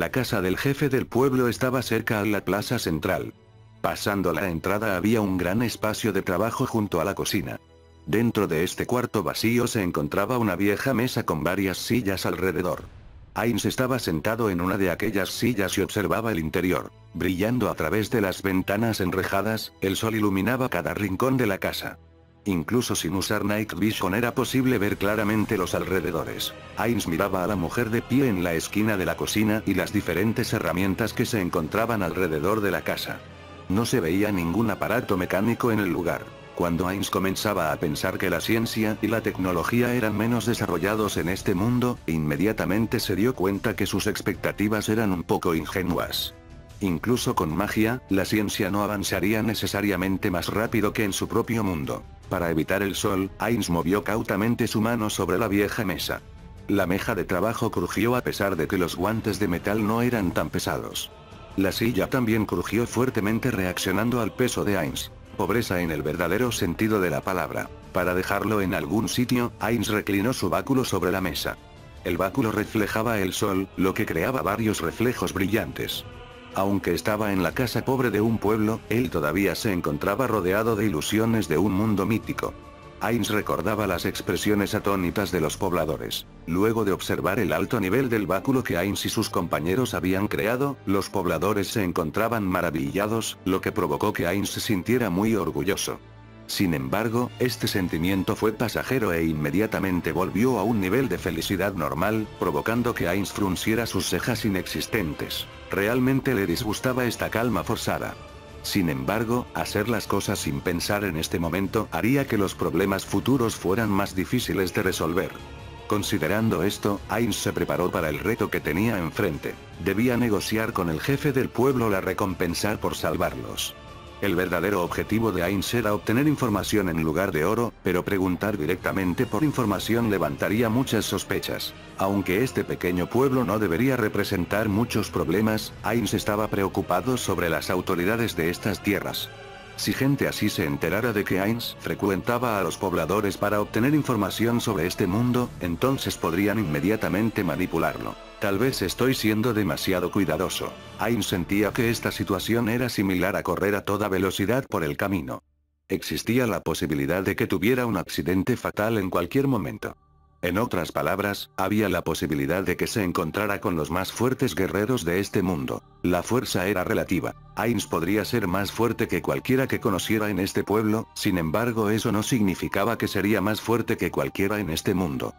La casa del jefe del pueblo estaba cerca a la plaza central. Pasando la entrada había un gran espacio de trabajo junto a la cocina. Dentro de este cuarto vacío se encontraba una vieja mesa con varias sillas alrededor. Ainz estaba sentado en una de aquellas sillas y observaba el interior. Brillando a través de las ventanas enrejadas, el sol iluminaba cada rincón de la casa. Incluso sin usar Night Vision era posible ver claramente los alrededores. Ainz miraba a la mujer de pie en la esquina de la cocina y las diferentes herramientas que se encontraban alrededor de la casa. No se veía ningún aparato mecánico en el lugar. Cuando Ainz comenzaba a pensar que la ciencia y la tecnología eran menos desarrollados en este mundo, inmediatamente se dio cuenta que sus expectativas eran un poco ingenuas. Incluso con magia, la ciencia no avanzaría necesariamente más rápido que en su propio mundo. Para evitar el sol, Ainz movió cautamente su mano sobre la vieja mesa. La meja de trabajo crujió a pesar de que los guantes de metal no eran tan pesados. La silla también crujió fuertemente reaccionando al peso de Ainz. Pobreza en el verdadero sentido de la palabra. Para dejarlo en algún sitio, Ainz reclinó su báculo sobre la mesa. El báculo reflejaba el sol, lo que creaba varios reflejos brillantes. Aunque estaba en la casa pobre de un pueblo, él todavía se encontraba rodeado de ilusiones de un mundo mítico. Ainz recordaba las expresiones atónitas de los pobladores. Luego de observar el alto nivel del báculo que Ainz y sus compañeros habían creado, los pobladores se encontraban maravillados, lo que provocó que Ainz se sintiera muy orgulloso. Sin embargo, este sentimiento fue pasajero e inmediatamente volvió a un nivel de felicidad normal, provocando que Ainz frunciera sus cejas inexistentes. Realmente le disgustaba esta calma forzada. Sin embargo, hacer las cosas sin pensar en este momento haría que los problemas futuros fueran más difíciles de resolver. Considerando esto, Ainz se preparó para el reto que tenía enfrente. Debía negociar con el jefe del pueblo la recompensa por salvarlos. El verdadero objetivo de Ainz era obtener información en lugar de oro, pero preguntar directamente por información levantaría muchas sospechas. Aunque este pequeño pueblo no debería representar muchos problemas, Ainz estaba preocupado sobre las autoridades de estas tierras. Si gente así se enterara de que Ainz frecuentaba a los pobladores para obtener información sobre este mundo, entonces podrían inmediatamente manipularlo. Tal vez estoy siendo demasiado cuidadoso. Ainz sentía que esta situación era similar a correr a toda velocidad por el camino. Existía la posibilidad de que tuviera un accidente fatal en cualquier momento. En otras palabras, había la posibilidad de que se encontrara con los más fuertes guerreros de este mundo. La fuerza era relativa. Ainz podría ser más fuerte que cualquiera que conociera en este pueblo, sin embargo eso no significaba que sería más fuerte que cualquiera en este mundo.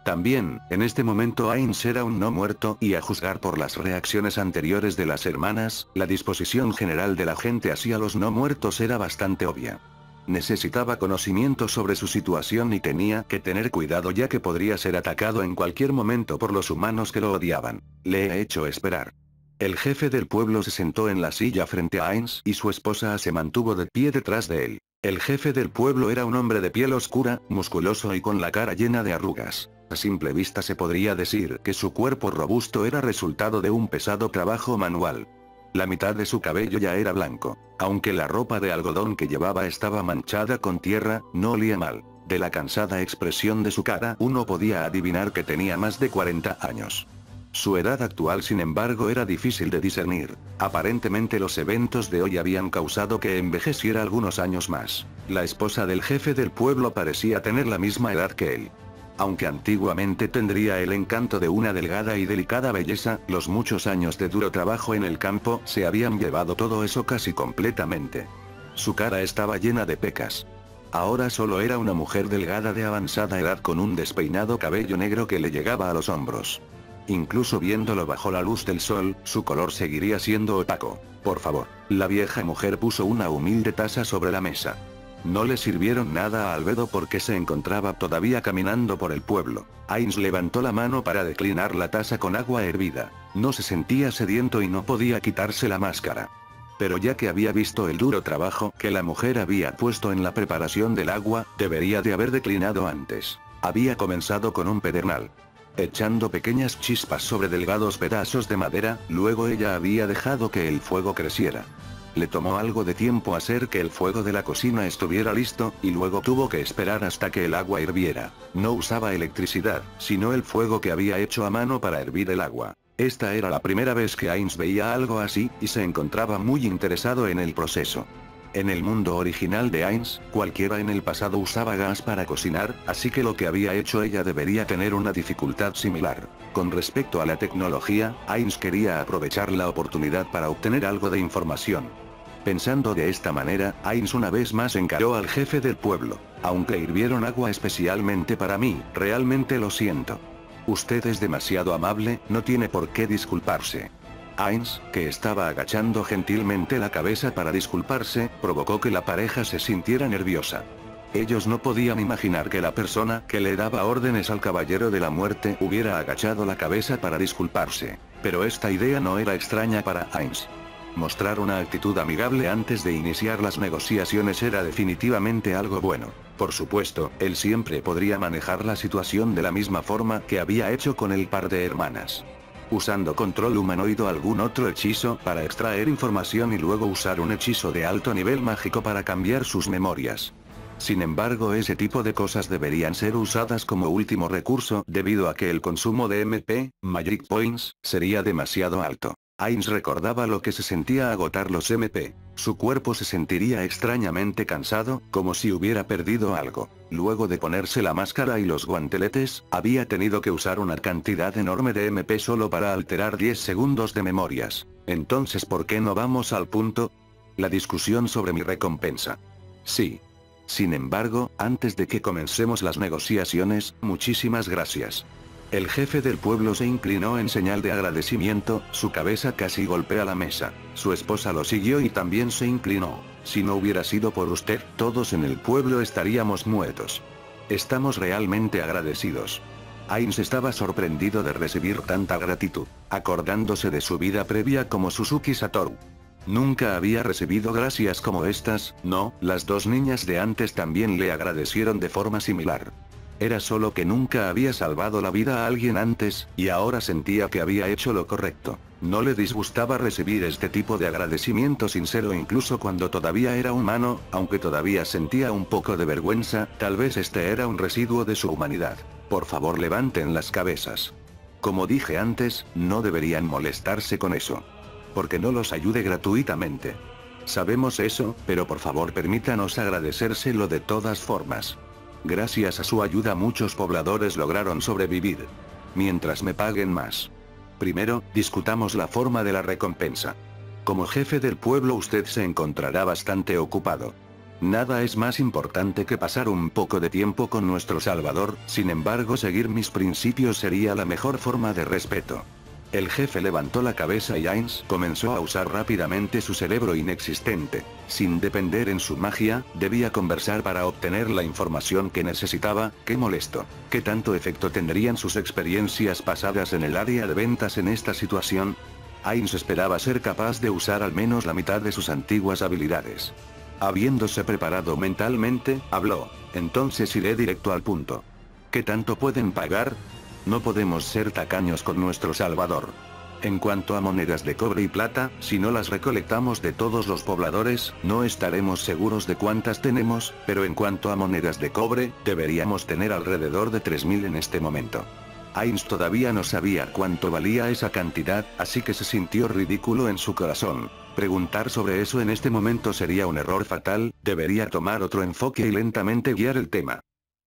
También, en este momento Ainz era un no muerto y a juzgar por las reacciones anteriores de las hermanas, la disposición general de la gente hacia los no muertos era bastante obvia. Necesitaba conocimiento sobre su situación y tenía que tener cuidado ya que podría ser atacado en cualquier momento por los humanos que lo odiaban. Le he hecho esperar. El jefe del pueblo se sentó en la silla frente a Ainz y su esposa se mantuvo de pie detrás de él. El jefe del pueblo era un hombre de piel oscura, musculoso y con la cara llena de arrugas. A simple vista se podría decir que su cuerpo robusto era resultado de un pesado trabajo manual. La mitad de su cabello ya era blanco. Aunque la ropa de algodón que llevaba estaba manchada con tierra, no olía mal. De la cansada expresión de su cara uno podía adivinar que tenía más de 40 años. Su edad actual sin embargo era difícil de discernir. Aparentemente los eventos de hoy habían causado que envejeciera algunos años más. La esposa del jefe del pueblo parecía tener la misma edad que él. Aunque antiguamente tendría el encanto de una delgada y delicada belleza, los muchos años de duro trabajo en el campo se habían llevado todo eso casi completamente. Su cara estaba llena de pecas. Ahora solo era una mujer delgada de avanzada edad con un despeinado cabello negro que le llegaba a los hombros. Incluso viéndolo bajo la luz del sol, su color seguiría siendo opaco. Por favor. La vieja mujer puso una humilde taza sobre la mesa. No le sirvieron nada a Albedo porque se encontraba todavía caminando por el pueblo. Ainz levantó la mano para declinar la taza con agua hervida. No se sentía sediento y no podía quitarse la máscara. Pero ya que había visto el duro trabajo que la mujer había puesto en la preparación del agua, debería de haber declinado antes. Había comenzado con un pedernal, echando pequeñas chispas sobre delgados pedazos de madera, luego ella había dejado que el fuego creciera. Le tomó algo de tiempo hacer que el fuego de la cocina estuviera listo, y luego tuvo que esperar hasta que el agua hirviera. No usaba electricidad, sino el fuego que había hecho a mano para hervir el agua. Esta era la primera vez que Ainz veía algo así, y se encontraba muy interesado en el proceso. En el mundo original de Ainz, cualquiera en el pasado usaba gas para cocinar, así que lo que había hecho ella debería tener una dificultad similar. Con respecto a la tecnología, Ainz quería aprovechar la oportunidad para obtener algo de información. Pensando de esta manera, Ainz una vez más encaró al jefe del pueblo. Aunque hirvieron agua especialmente para mí, realmente lo siento. Usted es demasiado amable, no tiene por qué disculparse. Ainz, que estaba agachando gentilmente la cabeza para disculparse, provocó que la pareja se sintiera nerviosa. Ellos no podían imaginar que la persona que le daba órdenes al caballero de la muerte hubiera agachado la cabeza para disculparse. Pero esta idea no era extraña para Ainz. Mostrar una actitud amigable antes de iniciar las negociaciones era definitivamente algo bueno. Por supuesto, él siempre podría manejar la situación de la misma forma que había hecho con el par de hermanas. Usando control humanoide o algún otro hechizo para extraer información y luego usar un hechizo de alto nivel mágico para cambiar sus memorias. Sin embargo, ese tipo de cosas deberían ser usadas como último recurso debido a que el consumo de MP, Magic Points, sería demasiado alto. Ainz recordaba lo que se sentía agotar los MP. Su cuerpo se sentiría extrañamente cansado, como si hubiera perdido algo. Luego de ponerse la máscara y los guanteletes, había tenido que usar una cantidad enorme de MP solo para alterar 10 segundos de memorias. Entonces, ¿por qué no vamos al punto? La discusión sobre mi recompensa. Sí. Sin embargo, antes de que comencemos las negociaciones, muchísimas gracias. El jefe del pueblo se inclinó en señal de agradecimiento, su cabeza casi golpea la mesa. Su esposa lo siguió y también se inclinó. Si no hubiera sido por usted, todos en el pueblo estaríamos muertos. Estamos realmente agradecidos. Ainz estaba sorprendido de recibir tanta gratitud, acordándose de su vida previa como Suzuki Satoru. Nunca había recibido gracias como estas, no, las dos niñas de antes también le agradecieron de forma similar. Era solo que nunca había salvado la vida a alguien antes, y ahora sentía que había hecho lo correcto. No le disgustaba recibir este tipo de agradecimiento sincero incluso cuando todavía era humano, aunque todavía sentía un poco de vergüenza, tal vez este era un residuo de su humanidad. Por favor, levanten las cabezas. Como dije antes, no deberían molestarse con eso. Porque no los ayude gratuitamente. Sabemos eso, pero por favor permítanos agradecérselo de todas formas. Gracias a su ayuda muchos pobladores lograron sobrevivir. Mientras me paguen más. Primero, discutamos la forma de la recompensa. Como jefe del pueblo usted se encontrará bastante ocupado. Nada es más importante que pasar un poco de tiempo con nuestro Salvador, sin embargo seguir mis principios sería la mejor forma de respeto. El jefe levantó la cabeza y Ainz comenzó a usar rápidamente su cerebro inexistente. Sin depender en su magia, debía conversar para obtener la información que necesitaba. Qué molesto. ¿Qué tanto efecto tendrían sus experiencias pasadas en el área de ventas en esta situación? Ainz esperaba ser capaz de usar al menos la mitad de sus antiguas habilidades. Habiéndose preparado mentalmente, habló. Entonces iré directo al punto. ¿Qué tanto pueden pagar? No podemos ser tacaños con nuestro Salvador. En cuanto a monedas de cobre y plata, si no las recolectamos de todos los pobladores, no estaremos seguros de cuántas tenemos, pero en cuanto a monedas de cobre, deberíamos tener alrededor de 3000 en este momento. Ainz todavía no sabía cuánto valía esa cantidad, así que se sintió ridículo en su corazón. Preguntar sobre eso en este momento sería un error fatal, debería tomar otro enfoque y lentamente guiar el tema.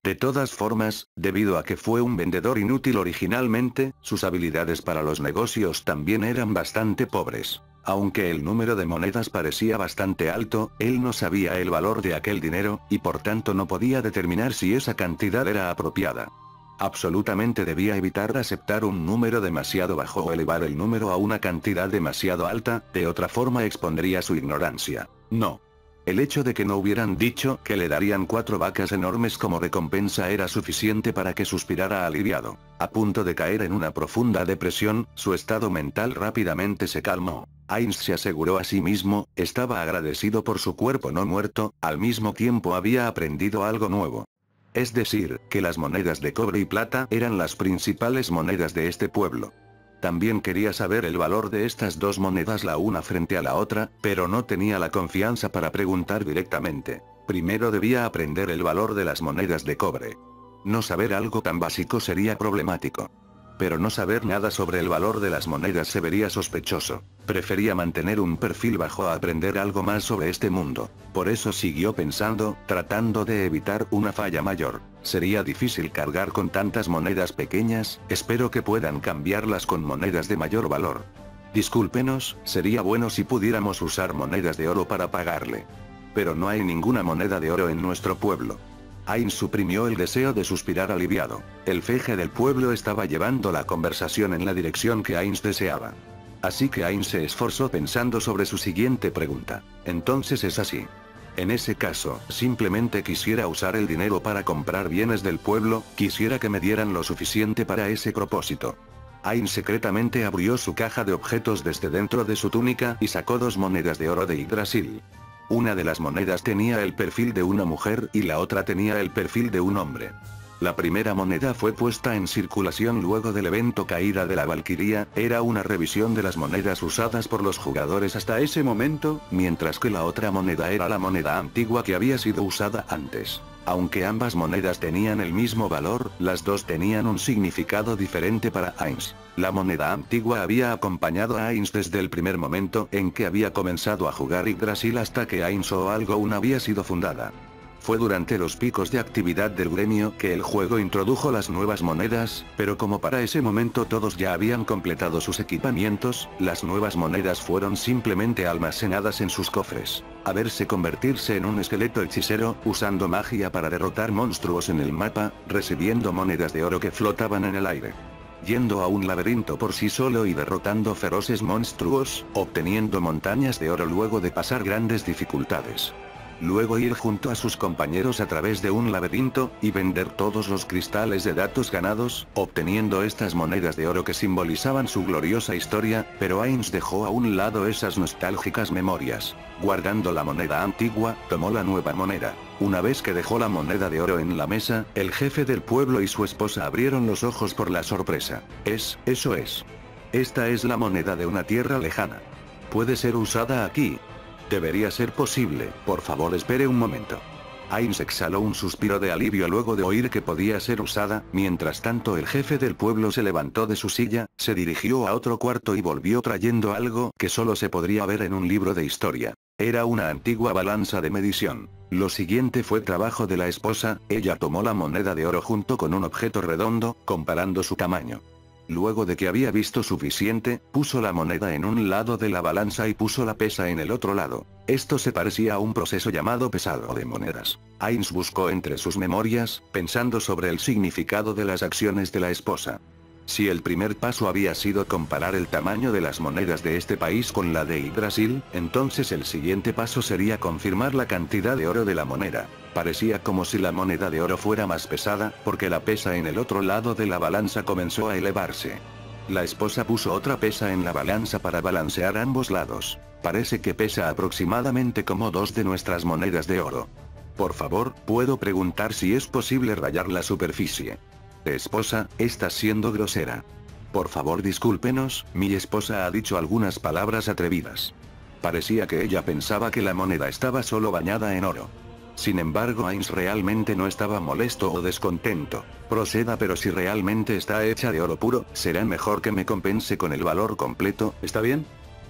De todas formas, debido a que fue un vendedor inútil originalmente, sus habilidades para los negocios también eran bastante pobres. Aunque el número de monedas parecía bastante alto, él no sabía el valor de aquel dinero, y por tanto no podía determinar si esa cantidad era apropiada. Absolutamente debía evitar aceptar un número demasiado bajo o elevar el número a una cantidad demasiado alta, de otra forma expondría su ignorancia. No. El hecho de que no hubieran dicho que le darían 4 vacas enormes como recompensa era suficiente para que suspirara aliviado. A punto de caer en una profunda depresión, su estado mental rápidamente se calmó. Ainz se aseguró a sí mismo, estaba agradecido por su cuerpo no muerto, al mismo tiempo había aprendido algo nuevo. Es decir, que las monedas de cobre y plata eran las principales monedas de este pueblo. También quería saber el valor de estas dos monedas la una frente a la otra, pero no tenía la confianza para preguntar directamente. Primero debía aprender el valor de las monedas de cobre. No saber algo tan básico sería problemático. pero no saber nada sobre el valor de las monedas se vería sospechoso. Prefería mantener un perfil bajo a aprender algo más sobre este mundo. Por eso siguió pensando, tratando de evitar una falla mayor. Sería difícil cargar con tantas monedas pequeñas, espero que puedan cambiarlas con monedas de mayor valor. Discúlpenos, sería bueno si pudiéramos usar monedas de oro para pagarle. Pero no hay ninguna moneda de oro en nuestro pueblo. Ainz suprimió el deseo de suspirar aliviado. El jefe del pueblo estaba llevando la conversación en la dirección que Ainz deseaba. Así que Ainz se esforzó pensando sobre su siguiente pregunta. Entonces es así. En ese caso, simplemente quisiera usar el dinero para comprar bienes del pueblo, quisiera que me dieran lo suficiente para ese propósito. Ainz secretamente abrió su caja de objetos desde dentro de su túnica y sacó 2 monedas de oro de Yggdrasil. Una de las monedas tenía el perfil de una mujer y la otra tenía el perfil de un hombre. La primera moneda fue puesta en circulación luego del evento Caída de la Valquiria, era una revisión de las monedas usadas por los jugadores hasta ese momento, mientras que la otra moneda era la moneda antigua que había sido usada antes. Aunque ambas monedas tenían el mismo valor, las dos tenían un significado diferente para Ainz. La moneda antigua había acompañado a Ainz desde el primer momento en que había comenzado a jugar Yggdrasil hasta que Ainz o algo había sido fundada. Fue durante los picos de actividad del gremio que el juego introdujo las nuevas monedas, pero como para ese momento todos ya habían completado sus equipamientos, las nuevas monedas fueron simplemente almacenadas en sus cofres. A verse convertirse en un esqueleto hechicero, usando magia para derrotar monstruos en el mapa, recibiendo monedas de oro que flotaban en el aire. Yendo a un laberinto por sí solo y derrotando feroces monstruos, obteniendo montañas de oro luego de pasar grandes dificultades. Luego ir junto a sus compañeros a través de un laberinto, y vender todos los cristales de datos ganados, obteniendo estas monedas de oro que simbolizaban su gloriosa historia, pero Ainz dejó a un lado esas nostálgicas memorias. Guardando la moneda antigua, tomó la nueva moneda. Una vez que dejó la moneda de oro en la mesa, el jefe del pueblo y su esposa abrieron los ojos por la sorpresa. Eso es. Esta es la moneda de una tierra lejana. Puede ser usada aquí. Debería ser posible, por favor espere un momento. Ainz exhaló un suspiro de alivio luego de oír que podía ser usada, mientras tanto el jefe del pueblo se levantó de su silla, se dirigió a otro cuarto y volvió trayendo algo que solo se podría ver en un libro de historia. Era una antigua balanza de medición. Lo siguiente fue trabajo de la esposa, ella tomó la moneda de oro junto con un objeto redondo, comparando su tamaño. Luego de que había visto suficiente, puso la moneda en un lado de la balanza y puso la pesa en el otro lado. Esto se parecía a un proceso llamado pesado de monedas. Ainz buscó entre sus memorias, pensando sobre el significado de las acciones de la esposa. Si el primer paso había sido comparar el tamaño de las monedas de este país con la de Yggdrasil, entonces el siguiente paso sería confirmar la cantidad de oro de la moneda. Parecía como si la moneda de oro fuera más pesada, porque la pesa en el otro lado de la balanza comenzó a elevarse. La esposa puso otra pesa en la balanza para balancear ambos lados. Parece que pesa aproximadamente como 2 de nuestras monedas de oro. Por favor, ¿puedo preguntar si es posible rayar la superficie? Esposa, estás siendo grosera. Por favor discúlpenos, mi esposa ha dicho algunas palabras atrevidas. Parecía que ella pensaba que la moneda estaba solo bañada en oro. Sin embargo Ainz realmente no estaba molesto o descontento. Proceda, pero si realmente está hecha de oro puro, será mejor que me compense con el valor completo, ¿está bien?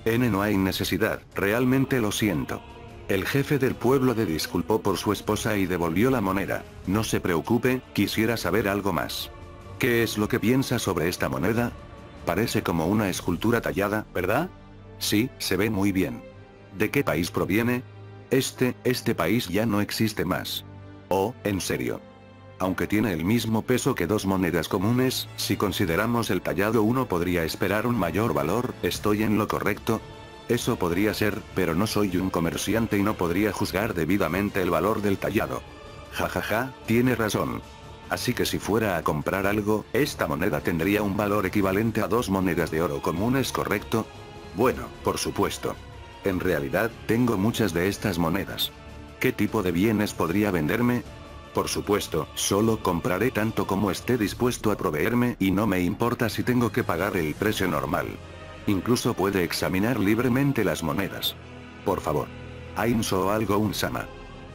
No hay necesidad, realmente lo siento. El jefe del pueblo le disculpó por su esposa y devolvió la moneda. No se preocupe, quisiera saber algo más. ¿Qué es lo que piensa sobre esta moneda? Parece como una escultura tallada, ¿verdad? Sí, se ve muy bien. ¿De qué país proviene? Este país ya no existe más. Oh, ¿en serio? Aunque tiene el mismo peso que 2 monedas comunes, si consideramos el tallado uno podría esperar un mayor valor, ¿estoy en lo correcto? Eso podría ser, pero no soy un comerciante y no podría juzgar debidamente el valor del tallado. Jajaja, tiene razón. Así que si fuera a comprar algo, esta moneda tendría un valor equivalente a 2 monedas de oro comunes, ¿correcto? Bueno, por supuesto. En realidad, tengo muchas de estas monedas. ¿Qué tipo de bienes podría venderme? Por supuesto, solo compraré tanto como esté dispuesto a proveerme y no me importa si tengo que pagar el precio normal. Incluso puede examinar libremente las monedas. Por favor. Ainz o algo un sama.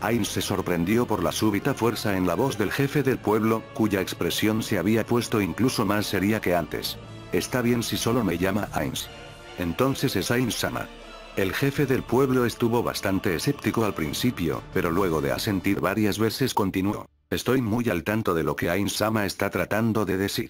Ainz se sorprendió por la súbita fuerza en la voz del jefe del pueblo, cuya expresión se había puesto incluso más seria que antes. Está bien si solo me llama Ainz. Entonces es Ainz-sama. El jefe del pueblo estuvo bastante escéptico al principio, pero luego de asentir varias veces continuó. Estoy muy al tanto de lo que Ainz-sama está tratando de decir.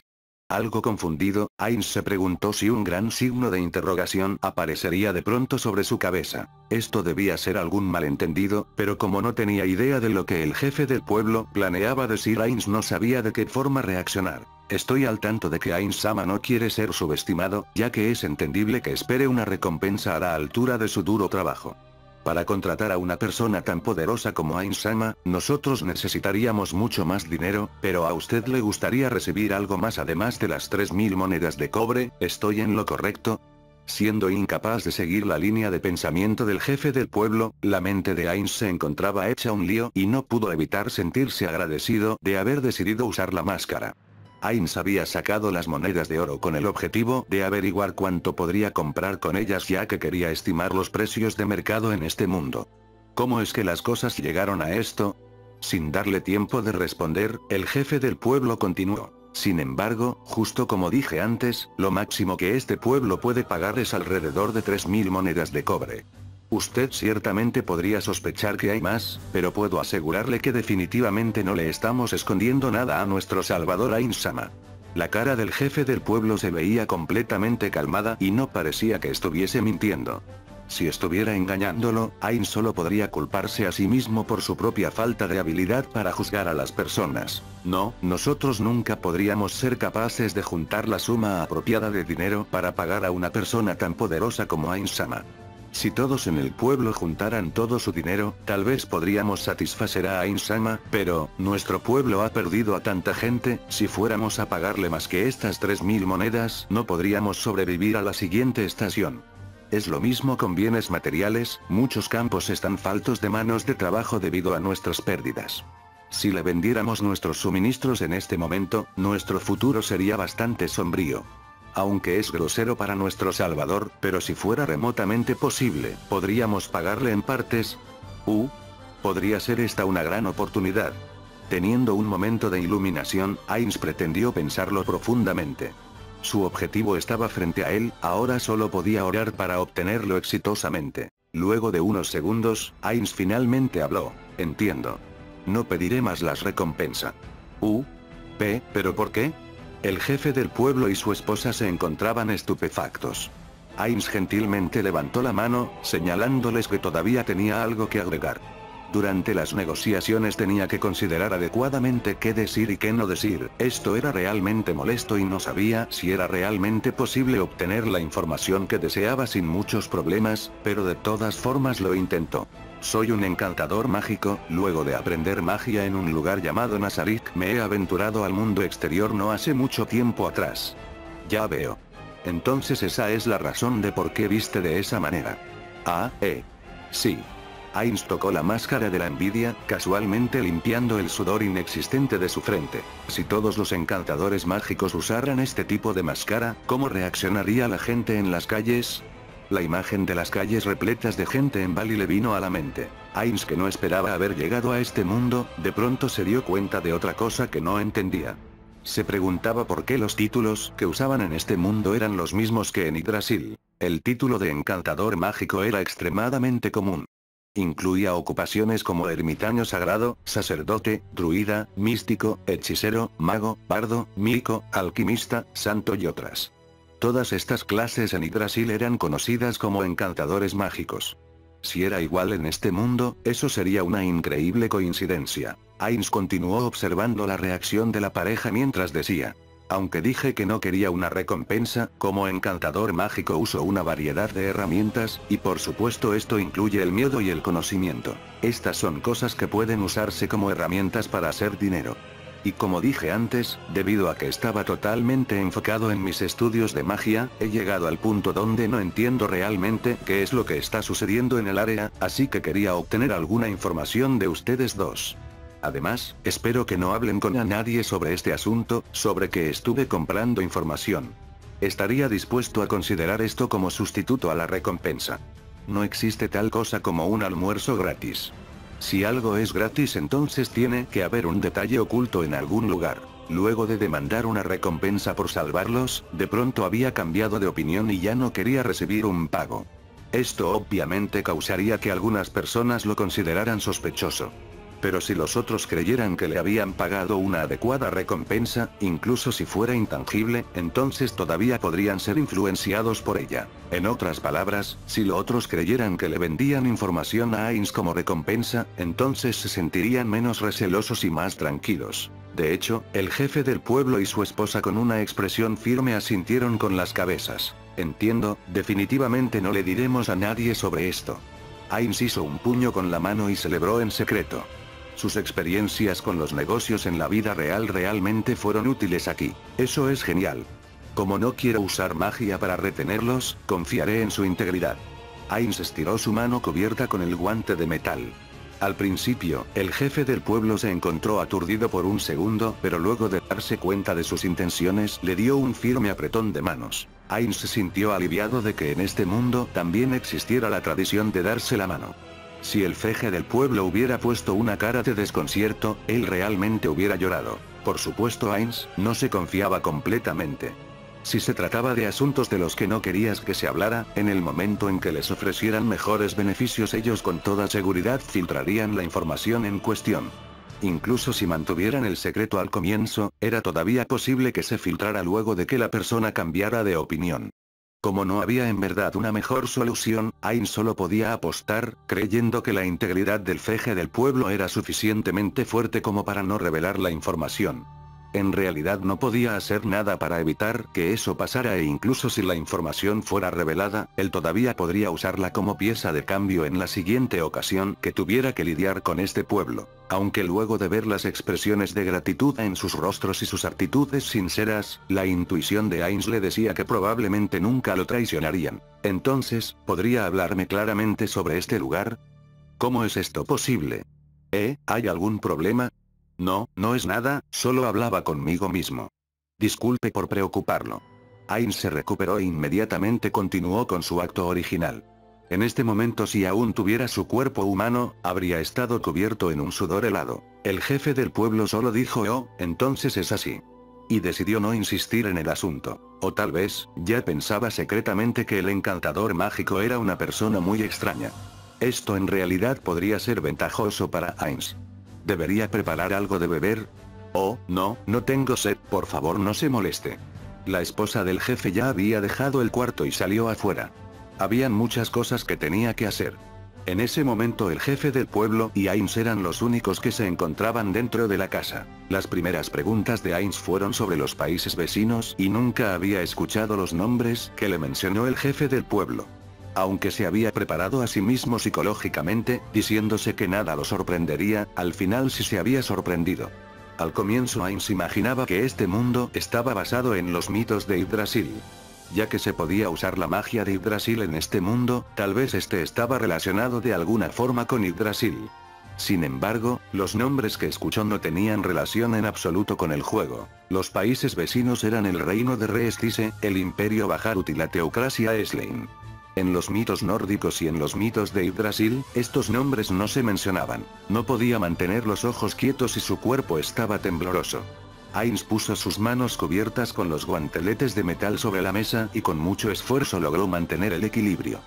Algo confundido, Ainz se preguntó si un gran signo de interrogación aparecería de pronto sobre su cabeza. Esto debía ser algún malentendido, pero como no tenía idea de lo que el jefe del pueblo planeaba decir, Ainz no sabía de qué forma reaccionar. Estoy al tanto de que Ainz-sama no quiere ser subestimado, ya que es entendible que espere una recompensa a la altura de su duro trabajo. Para contratar a una persona tan poderosa como Ainz-sama, nosotros necesitaríamos mucho más dinero, pero a usted le gustaría recibir algo más además de las 3000 monedas de cobre, ¿estoy en lo correcto? Siendo incapaz de seguir la línea de pensamiento del jefe del pueblo, la mente de Ainz se encontraba hecha un lío y no pudo evitar sentirse agradecido de haber decidido usar la máscara. Ainz había sacado las monedas de oro con el objetivo de averiguar cuánto podría comprar con ellas, ya que quería estimar los precios de mercado en este mundo. ¿Cómo es que las cosas llegaron a esto? Sin darle tiempo de responder, el jefe del pueblo continuó. Sin embargo, justo como dije antes, lo máximo que este pueblo puede pagar es alrededor de 3000 monedas de cobre. Usted ciertamente podría sospechar que hay más, pero puedo asegurarle que definitivamente no le estamos escondiendo nada a nuestro salvador Ainz-sama. La cara del jefe del pueblo se veía completamente calmada y no parecía que estuviese mintiendo. Si estuviera engañándolo, Ainz solo podría culparse a sí mismo por su propia falta de habilidad para juzgar a las personas. No, nosotros nunca podríamos ser capaces de juntar la suma apropiada de dinero para pagar a una persona tan poderosa como Ainz-sama. Si todos en el pueblo juntaran todo su dinero, tal vez podríamos satisfacer a Ainz-sama, pero, nuestro pueblo ha perdido a tanta gente, si fuéramos a pagarle más que estas 3000 monedas, no podríamos sobrevivir a la siguiente estación. Es lo mismo con bienes materiales, muchos campos están faltos de manos de trabajo debido a nuestras pérdidas. Si le vendiéramos nuestros suministros en este momento, nuestro futuro sería bastante sombrío. Aunque es grosero para nuestro salvador, pero si fuera remotamente posible, podríamos pagarle en partes. Podría ser esta una gran oportunidad. Teniendo un momento de iluminación, Ainz pretendió pensarlo profundamente. Su objetivo estaba frente a él, ahora solo podía orar para obtenerlo exitosamente. Luego de unos segundos, Ainz finalmente habló. Entiendo. No pediré más las recompensas. ¿Pero por qué? El jefe del pueblo y su esposa se encontraban estupefactos. Ainz gentilmente levantó la mano, señalándoles que todavía tenía algo que agregar. Durante las negociaciones tenía que considerar adecuadamente qué decir y qué no decir. Esto era realmente molesto y no sabía si era realmente posible obtener la información que deseaba sin muchos problemas, pero de todas formas lo intentó. Soy un encantador mágico, luego de aprender magia en un lugar llamado Nazarik me he aventurado al mundo exterior no hace mucho tiempo atrás. Ya veo. Entonces esa es la razón de por qué viste de esa manera. Sí. Ainz tocó la máscara de la envidia, casualmente limpiando el sudor inexistente de su frente. Si todos los encantadores mágicos usaran este tipo de máscara, ¿cómo reaccionaría la gente en las calles? La imagen de las calles repletas de gente en Bali le vino a la mente. Ainz, que no esperaba haber llegado a este mundo, de pronto se dio cuenta de otra cosa que no entendía. Se preguntaba por qué los títulos que usaban en este mundo eran los mismos que en Yggdrasil. El título de encantador mágico era extremadamente común. Incluía ocupaciones como ermitaño sagrado, sacerdote, druida, místico, hechicero, mago, bardo, mico, alquimista, santo y otras. Todas estas clases en Yggdrasil eran conocidas como encantadores mágicos. Si era igual en este mundo, eso sería una increíble coincidencia. Ainz continuó observando la reacción de la pareja mientras decía. Aunque dije que no quería una recompensa, como encantador mágico uso una variedad de herramientas, y por supuesto esto incluye el miedo y el conocimiento. Estas son cosas que pueden usarse como herramientas para hacer dinero. Y como dije antes, debido a que estaba totalmente enfocado en mis estudios de magia, he llegado al punto donde no entiendo realmente qué es lo que está sucediendo en el área, así que quería obtener alguna información de ustedes dos. Además, espero que no hablen con nadie sobre este asunto, sobre que estuve comprando información. Estaría dispuesto a considerar esto como sustituto a la recompensa. No existe tal cosa como un almuerzo gratis. Si algo es gratis, entonces tiene que haber un detalle oculto en algún lugar. Luego de demandar una recompensa por salvarlos, de pronto había cambiado de opinión y ya no quería recibir un pago. Esto obviamente causaría que algunas personas lo consideraran sospechoso. Pero si los otros creyeran que le habían pagado una adecuada recompensa, incluso si fuera intangible, entonces todavía podrían ser influenciados por ella. En otras palabras, si los otros creyeran que le vendían información a Ainz como recompensa, entonces se sentirían menos recelosos y más tranquilos. De hecho, el jefe del pueblo y su esposa con una expresión firme asintieron con las cabezas. Entiendo, definitivamente no le diremos a nadie sobre esto. Ainz hizo un puño con la mano y celebró en secreto. Sus experiencias con los negocios en la vida real realmente fueron útiles aquí. Eso es genial. Como no quiero usar magia para retenerlos, confiaré en su integridad. Ainz estiró su mano cubierta con el guante de metal. Al principio, el jefe del pueblo se encontró aturdido por un segundo, pero luego de darse cuenta de sus intenciones, le dio un firme apretón de manos. Ainz se sintió aliviado de que en este mundo también existiera la tradición de darse la mano. Si el jefe del pueblo hubiera puesto una cara de desconcierto, él realmente hubiera llorado. Por supuesto, Ainz no se confiaba completamente. Si se trataba de asuntos de los que no querías que se hablara, en el momento en que les ofrecieran mejores beneficios, ellos con toda seguridad filtrarían la información en cuestión. Incluso si mantuvieran el secreto al comienzo, era todavía posible que se filtrara luego de que la persona cambiara de opinión. Como no había en verdad una mejor solución, Ainz solo podía apostar, creyendo que la integridad del jefe del pueblo era suficientemente fuerte como para no revelar la información. En realidad no podía hacer nada para evitar que eso pasara, e incluso si la información fuera revelada, él todavía podría usarla como pieza de cambio en la siguiente ocasión que tuviera que lidiar con este pueblo. Aunque luego de ver las expresiones de gratitud en sus rostros y sus actitudes sinceras, la intuición de Ainz le decía que probablemente nunca lo traicionarían. Entonces, ¿podría hablarme claramente sobre este lugar? ¿Cómo es esto posible? ¿Hay algún problema? No, no es nada, solo hablaba conmigo mismo. Disculpe por preocuparlo. Ainz se recuperó e inmediatamente continuó con su acto original. En este momento, si aún tuviera su cuerpo humano, habría estado cubierto en un sudor helado. El jefe del pueblo solo dijo: "Oh, entonces es así". Y decidió no insistir en el asunto. O tal vez, ya pensaba secretamente que el encantador mágico era una persona muy extraña. Esto en realidad podría ser ventajoso para Ainz. ¿Debería preparar algo de beber? Oh, no, no tengo sed, por favor no se moleste. La esposa del jefe ya había dejado el cuarto y salió afuera. Habían muchas cosas que tenía que hacer. En ese momento el jefe del pueblo y Ainz eran los únicos que se encontraban dentro de la casa. Las primeras preguntas de Ainz fueron sobre los países vecinos y nunca había escuchado los nombres que le mencionó el jefe del pueblo. Aunque se había preparado a sí mismo psicológicamente, diciéndose que nada lo sorprendería, al final sí se había sorprendido. Al comienzo Ainz imaginaba que este mundo estaba basado en los mitos de Yggdrasil. Ya que se podía usar la magia de Yggdrasil en este mundo, tal vez este estaba relacionado de alguna forma con Yggdrasil. Sin embargo, los nombres que escuchó no tenían relación en absoluto con el juego. Los países vecinos eran el reino de Reestise, el imperio Baharut y la teocracia Eslein. En los mitos nórdicos y en los mitos de Yggdrasil, estos nombres no se mencionaban. No podía mantener los ojos quietos y su cuerpo estaba tembloroso. Ainz puso sus manos cubiertas con los guanteletes de metal sobre la mesa y con mucho esfuerzo logró mantener el equilibrio.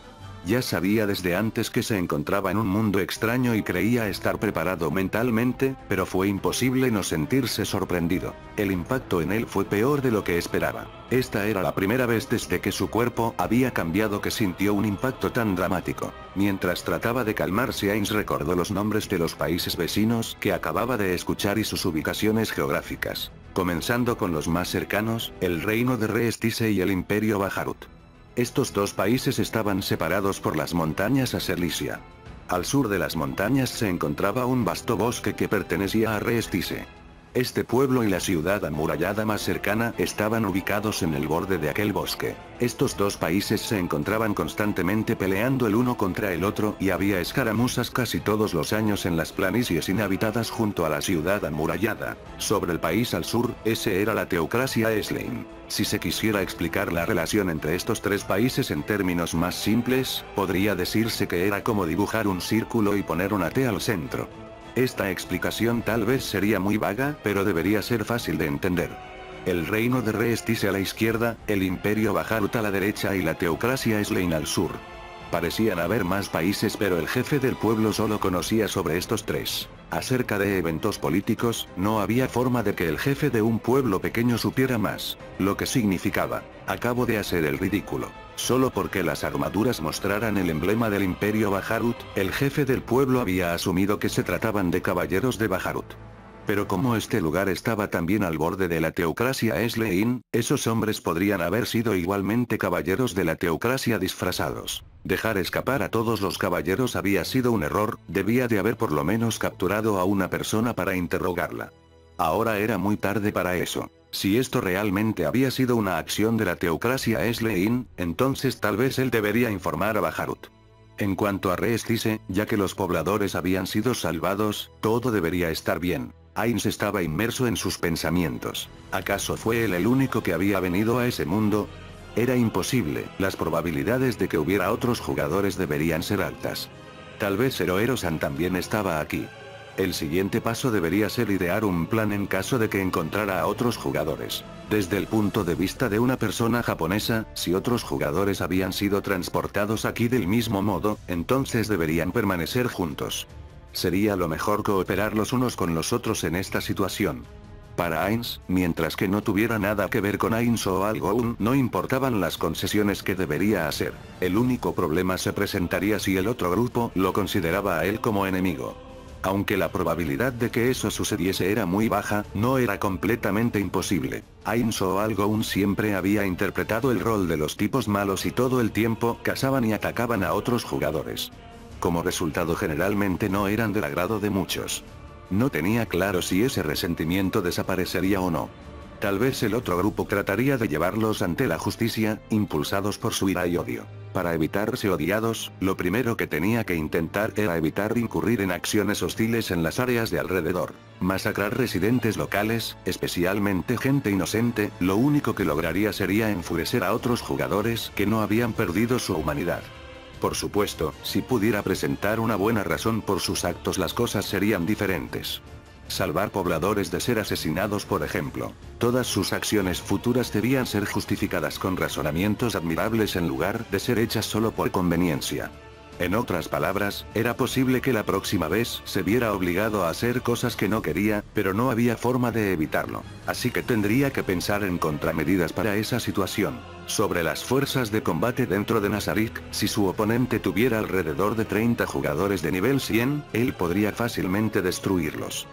Ya sabía desde antes que se encontraba en un mundo extraño y creía estar preparado mentalmente, pero fue imposible no sentirse sorprendido. El impacto en él fue peor de lo que esperaba. Esta era la primera vez desde que su cuerpo había cambiado que sintió un impacto tan dramático. Mientras trataba de calmarse, Ainz recordó los nombres de los países vecinos que acababa de escuchar y sus ubicaciones geográficas. Comenzando con los más cercanos, el reino de Reestise y el imperio Baharut. Estos dos países estaban separados por las montañas Aselisia. Al sur de las montañas se encontraba un vasto bosque que pertenecía a Reestise. Este pueblo y la ciudad amurallada más cercana estaban ubicados en el borde de aquel bosque. Estos dos países se encontraban constantemente peleando el uno contra el otro y había escaramuzas casi todos los años en las planicies inhabitadas junto a la ciudad amurallada. Sobre el país al sur, ese era la teocracia Eslein. Si se quisiera explicar la relación entre estos tres países en términos más simples, podría decirse que era como dibujar un círculo y poner una T al centro. Esta explicación tal vez sería muy vaga, pero debería ser fácil de entender. El reino de Reestise a la izquierda, el imperio Baharut a la derecha y la teocracia Eslein al sur. Parecían haber más países, pero el jefe del pueblo solo conocía sobre estos tres. Acerca de eventos políticos, no había forma de que el jefe de un pueblo pequeño supiera más. Lo que significaba, acabo de hacer el ridículo. Solo porque las armaduras mostraran el emblema del imperio Baharut, el jefe del pueblo había asumido que se trataban de caballeros de Baharut. Pero como este lugar estaba también al borde de la teocracia Eslein, esos hombres podrían haber sido igualmente caballeros de la teocracia disfrazados. Dejar escapar a todos los caballeros había sido un error, debía de haber por lo menos capturado a una persona para interrogarla. Ahora era muy tarde para eso. Si esto realmente había sido una acción de la teocracia Eslein, entonces tal vez él debería informar a Baharut. En cuanto a Reestise, ya que los pobladores habían sido salvados, todo debería estar bien. Ainz estaba inmerso en sus pensamientos. ¿Acaso fue él el único que había venido a ese mundo? Era imposible, las probabilidades de que hubiera otros jugadores deberían ser altas. Tal vez Zero-San también estaba aquí. El siguiente paso debería ser idear un plan en caso de que encontrara a otros jugadores. Desde el punto de vista de una persona japonesa, si otros jugadores habían sido transportados aquí del mismo modo, entonces deberían permanecer juntos. Sería lo mejor cooperar los unos con los otros en esta situación. Para Ainz, mientras que no tuviera nada que ver con Ainz o algo no importaban las concesiones que debería hacer. El único problema se presentaría si el otro grupo lo consideraba a él como enemigo. Aunque la probabilidad de que eso sucediese era muy baja, no era completamente imposible. Ainz o algo siempre había interpretado el rol de los tipos malos y todo el tiempo cazaban y atacaban a otros jugadores. Como resultado generalmente no eran del agrado de muchos. No tenía claro si ese resentimiento desaparecería o no. Tal vez el otro grupo trataría de llevarlos ante la justicia, impulsados por su ira y odio. Para evitarse odiados, lo primero que tenía que intentar era evitar incurrir en acciones hostiles en las áreas de alrededor. Masacrar residentes locales, especialmente gente inocente, lo único que lograría sería enfurecer a otros jugadores que no habían perdido su humanidad. Por supuesto, si pudiera presentar una buena razón por sus actos, las cosas serían diferentes. Salvar pobladores de ser asesinados, por ejemplo. Todas sus acciones futuras debían ser justificadas con razonamientos admirables en lugar de ser hechas solo por conveniencia. En otras palabras, era posible que la próxima vez se viera obligado a hacer cosas que no quería, pero no había forma de evitarlo. Así que tendría que pensar en contramedidas para esa situación. Sobre las fuerzas de combate dentro de Nazarik, si su oponente tuviera alrededor de 30 jugadores de nivel 100, él podría fácilmente destruirlos.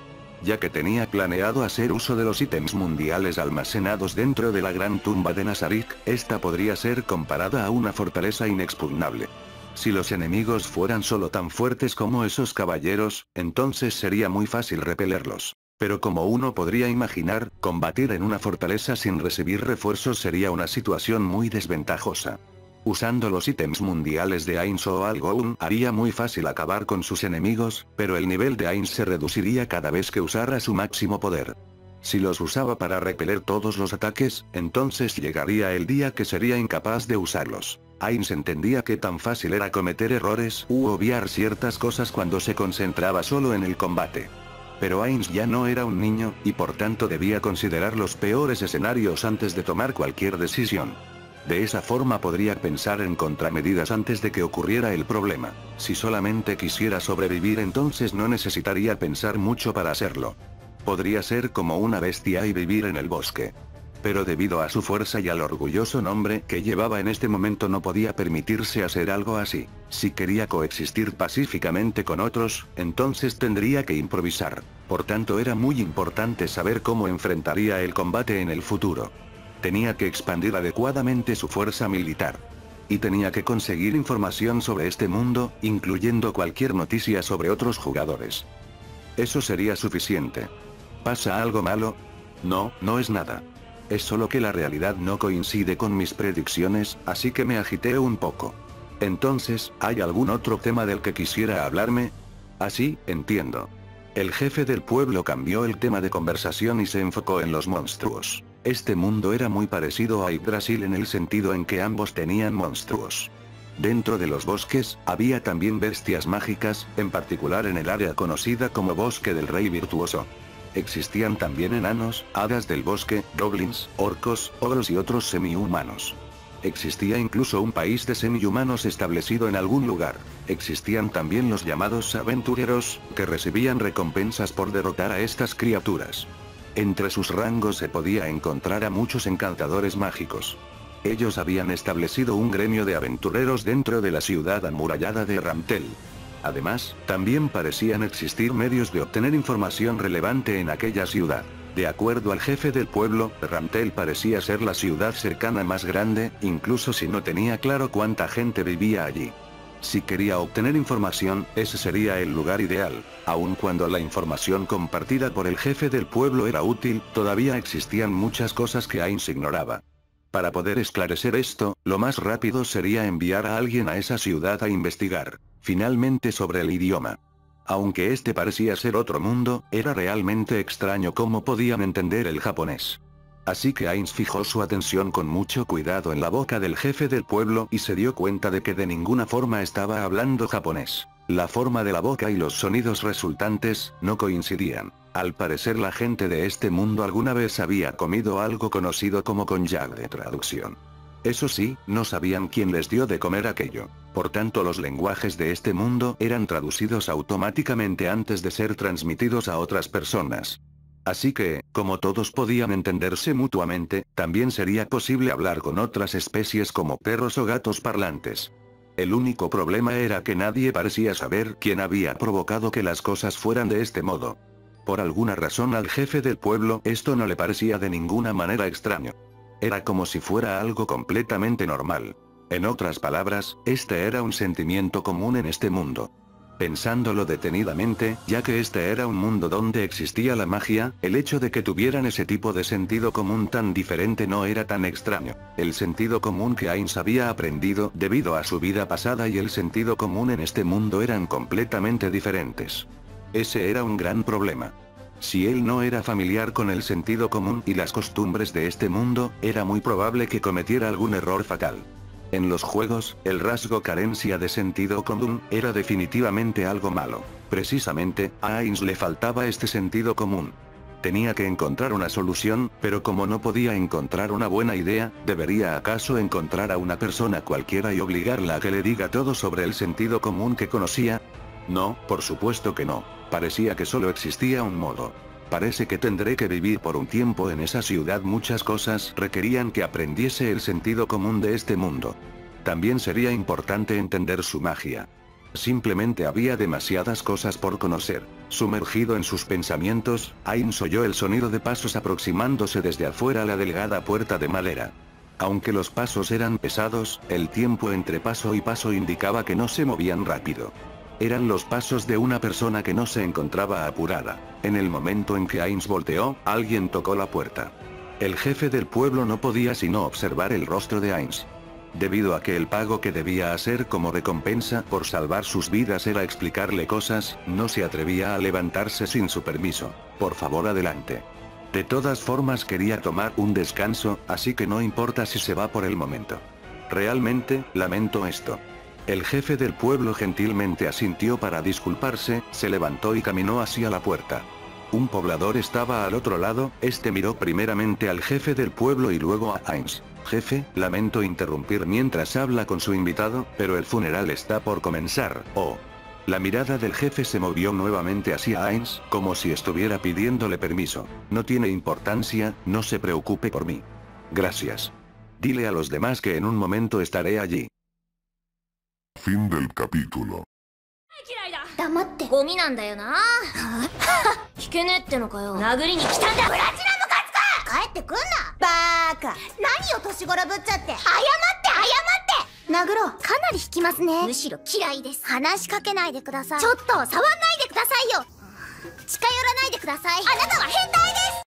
Ya que tenía planeado hacer uso de los ítems mundiales almacenados dentro de la gran tumba de Nazarik, esta podría ser comparada a una fortaleza inexpugnable. Si los enemigos fueran solo tan fuertes como esos caballeros, entonces sería muy fácil repelerlos. Pero como uno podría imaginar, combatir en una fortaleza sin recibir refuerzos sería una situación muy desventajosa. Usando los ítems mundiales de Ainz o algo haría muy fácil acabar con sus enemigos, pero el nivel de Ainz se reduciría cada vez que usara su máximo poder. Si los usaba para repeler todos los ataques, entonces llegaría el día que sería incapaz de usarlos. Ainz entendía que tan fácil era cometer errores u obviar ciertas cosas cuando se concentraba solo en el combate. Pero Ainz ya no era un niño, y por tanto debía considerar los peores escenarios antes de tomar cualquier decisión. De esa forma podría pensar en contramedidas antes de que ocurriera el problema. Si solamente quisiera sobrevivir, entonces no necesitaría pensar mucho para hacerlo. Podría ser como una bestia y vivir en el bosque. Pero debido a su fuerza y al orgulloso nombre que llevaba en este momento no podía permitirse hacer algo así. Si quería coexistir pacíficamente con otros, entonces tendría que improvisar. Por tanto era muy importante saber cómo enfrentaría el combate en el futuro. Tenía que expandir adecuadamente su fuerza militar. Y tenía que conseguir información sobre este mundo, incluyendo cualquier noticia sobre otros jugadores. Eso sería suficiente. ¿Pasa algo malo? No, no es nada. Es solo que la realidad no coincide con mis predicciones, así que me agité un poco. Entonces, ¿hay algún otro tema del que quisiera hablarme? Así, entiendo. El jefe del pueblo cambió el tema de conversación y se enfocó en los monstruos. Este mundo era muy parecido a Yggdrasil en el sentido en que ambos tenían monstruos. Dentro de los bosques, había también bestias mágicas, en particular en el área conocida como Bosque del Rey Virtuoso. Existían también enanos, hadas del bosque, goblins, orcos, ogros y otros semi-humanos. Existía incluso un país de semi-humanos establecido en algún lugar. Existían también los llamados aventureros, que recibían recompensas por derrotar a estas criaturas. Entre sus rangos se podía encontrar a muchos encantadores mágicos. Ellos habían establecido un gremio de aventureros dentro de la ciudad amurallada de Ramtel. Además, también parecían existir medios de obtener información relevante en aquella ciudad. De acuerdo al jefe del pueblo, Ramtel parecía ser la ciudad cercana más grande, incluso si no tenía claro cuánta gente vivía allí. Si quería obtener información, ese sería el lugar ideal. Aun cuando la información compartida por el jefe del pueblo era útil, todavía existían muchas cosas que Ainz ignoraba. Para poder esclarecer esto, lo más rápido sería enviar a alguien a esa ciudad a investigar, finalmente sobre el idioma. Aunque este parecía ser otro mundo, era realmente extraño cómo podían entender el japonés. Así que Ainz fijó su atención con mucho cuidado en la boca del jefe del pueblo y se dio cuenta de que de ninguna forma estaba hablando japonés. La forma de la boca y los sonidos resultantes no coincidían. Al parecer la gente de este mundo alguna vez había comido algo conocido como konjac de traducción. Eso sí, no sabían quién les dio de comer aquello. Por tanto los lenguajes de este mundo eran traducidos automáticamente antes de ser transmitidos a otras personas. Así que, como todos podían entenderse mutuamente, también sería posible hablar con otras especies como perros o gatos parlantes. El único problema era que nadie parecía saber quién había provocado que las cosas fueran de este modo. Por alguna razón al jefe del pueblo esto no le parecía de ninguna manera extraño. Era como si fuera algo completamente normal. En otras palabras, este era un sentimiento común en este mundo. Pensándolo detenidamente, ya que este era un mundo donde existía la magia, el hecho de que tuvieran ese tipo de sentido común tan diferente no era tan extraño. El sentido común que Ainz había aprendido debido a su vida pasada y el sentido común en este mundo eran completamente diferentes. Ese era un gran problema. Si él no era familiar con el sentido común y las costumbres de este mundo, era muy probable que cometiera algún error fatal. En los juegos, el rasgo carencia de sentido común era definitivamente algo malo. Precisamente, a Ainz le faltaba este sentido común. Tenía que encontrar una solución, pero como no podía encontrar una buena idea, ¿debería acaso encontrar a una persona cualquiera y obligarla a que le diga todo sobre el sentido común que conocía? No, por supuesto que no. Parecía que solo existía un modo. Parece que tendré que vivir por un tiempo en esa ciudad. Muchas cosas requerían que aprendiese el sentido común de este mundo. También sería importante entender su magia. Simplemente había demasiadas cosas por conocer. Sumergido en sus pensamientos, Ainz oyó el sonido de pasos aproximándose desde afuera a la delgada puerta de madera. Aunque los pasos eran pesados, el tiempo entre paso y paso indicaba que no se movían rápido. Eran los pasos de una persona que no se encontraba apurada. En el momento en que Ainz volteó, alguien tocó la puerta. El jefe del pueblo no podía sino observar el rostro de Ainz. Debido a que el pago que debía hacer como recompensa por salvar sus vidas era explicarle cosas, no se atrevía a levantarse sin su permiso. Por favor, adelante. De todas formas quería tomar un descanso, así que no importa si se va por el momento. Realmente, lamento esto. El jefe del pueblo gentilmente asintió para disculparse, se levantó y caminó hacia la puerta. Un poblador estaba al otro lado, este miró primeramente al jefe del pueblo y luego a Ainz. Jefe, lamento interrumpir mientras habla con su invitado, pero el funeral está por comenzar, oh. La mirada del jefe se movió nuevamente hacia Ainz, como si estuviera pidiéndole permiso. No tiene importancia, no se preocupe por mí. Gracias. Dile a los demás que en un momento estaré allí. Fin del capítulo. 黙ってゴミなんだよな聞けねえってのかよ殴りに来たんだプラチナムカツか帰ってくんなバーカ何を年頃ぶっちゃって謝って殴ろうかなり引きますねむしろ嫌いです話しかけないでくださいちょっと触んないでくださいよ近寄らないでください。あなたは変態です。